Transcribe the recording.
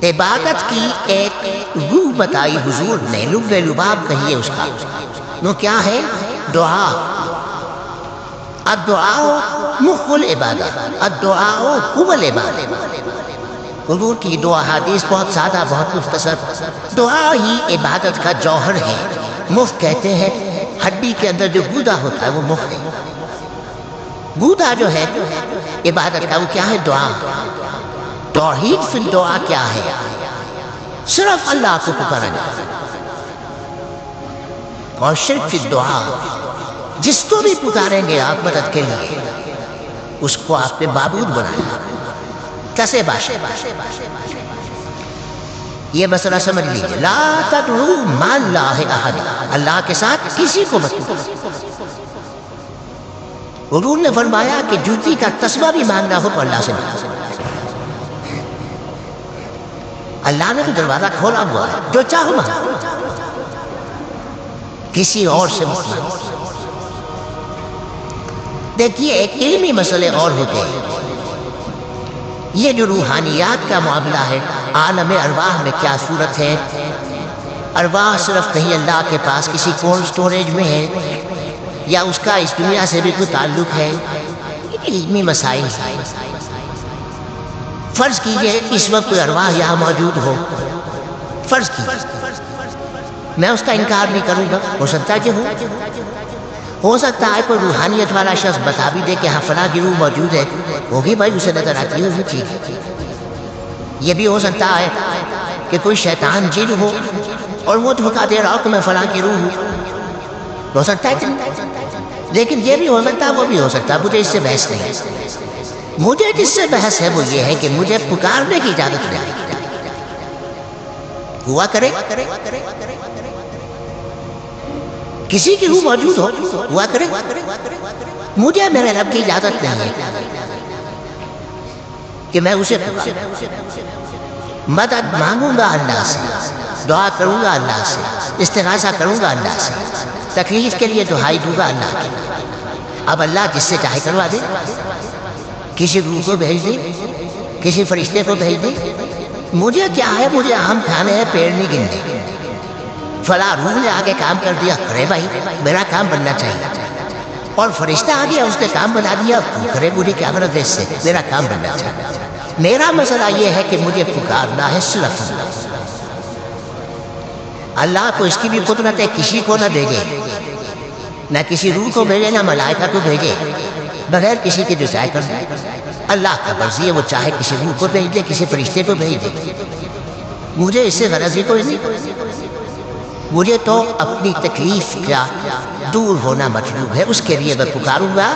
عبادت کی ایک روح بتائی حضور نے، لب لباب کہیے اس کا، وہ کیا ہے؟ دعا۔ الدعاء مخ العبادت، الدعاء هو العبادت۔ حضور کی دو احادیث بہت سادہ، بہت مختصر۔ دعا ہی عبادت کا جوہر ہے۔ مخ کہتے ہیں ہڈی کے اندر جو گودا ہوتا ہے وہ مخ ہے۔ گودا جو ہے عبادت کا وہ کیا ہے؟ دعا۔ توحید فی الدعا کیا ہے؟ صرف اللہ کو پکارنا۔ اور شرک فی الدعا، جس کو بھی پکاریں گے آپ مدد کے لیے اس کو آپ نے معبود بنایا۔ کیسے باشے یہ مسئلہ سمجھ لیجیے، لا تدعو مع اللہ احد، اللہ کے ساتھ کسی کو مت پکارو۔ حضور نے فرمایا کہ جوتی کا تسبہ بھی مانگنا ہو تو اللہ سے مانگو۔ اللہ نے تو دروازہ کھولا ہوا ہے، جو چاہو مانگو، کسی اور سے مت مانگو۔ دیکھیے ایک علمی مسئلے اور ہوتے ہیں، یہ جو روحانیات کا معاملہ ہے، عالم ارواح میں کیا صورت ہے؟ ارواح صرف کہیں اللہ کے پاس کسی کولڈ سٹوریج میں ہے یا اس کا اس دنیا سے بھی کوئی تعلق ہے؟ یہ علمی مسائل ہیں۔ فرض کیجئے اس وقت کوئی ارواح یہاں موجود ہو، فرض کیجئے، میں اس کا انکار نہیں کروں گا، ہو سکتا ہے کہ ہو سکتا ہے کوئی روحانیت والا شخص بتا بھی دے کہ ہاں فلاں کی روح موجود ہے، ہوگی بھائی، اسے نظر آتی ہے، ٹھیک ہے۔ یہ بھی ہو سکتا ہے کہ کوئی شیطان جن ہو اور وہ دھوکہ دے رہا ہو کہ میں فلاں کی روح ہوں، ہو سکتا ہے کہ لیکن یہ بھی ہو سکتا ہے، وہ بھی ہو سکتا ہے، مجھے اس سے بحث نہیں ہے۔ مجھے جس سے بحث ہے وہ یہ ہے کہ مجھے پکارنے کی اجازت نہیں ہوا کرے، کسی کی روح موجود ہوا کرے، مجھے میرے رب کی اجازت نہیں ہے کہ میں اسے مدد مانگوں گا اللہ سے، دعا کروں گا اللہ سے، استغاثہ کروں گا اللہ سے، تکلیف کے لیے دہائی دوں گا اللہ کی۔ اب اللہ جس سے چاہے کروا دے، کسی روح کو بھیج دے، کسی فرشتے کو بھیج دے، مجھے کیا ہے؟ مجھے آم کھانے ہیں، پیڑ نہیں گننے۔ فلاں روح نے آگے کام کر دیا، کرے بھائی، میرا کام بننا چاہیے، اور فرشتہ آ گیا اس نے کام بنا دیا، کرے، مجھے کیا مرض اس سے، میرا کام بننا چاہیے۔ میرا مسئلہ یہ ہے کہ مجھے پکارنا ہے صرف اللہ کو۔ اس کی بھی قدرت ہے، کسی کو نہ بھیجے، نہ کسی روح کو بھیجے، نہ ملائکہ کو بھیجے، بغیر کسی کے جو چاہے کر دے۔ اللہ کا مرضی ہے، وہ چاہے کسی روح کو بھیج دے، کسی فرشتے کو بھیج دے، مجھے اس سے غرض ہی کوئی نہیں۔ مجھے تو اپنی تکلیف کا دور ہونا مطلوب ہے، اس کے لیے میں پکاروں گا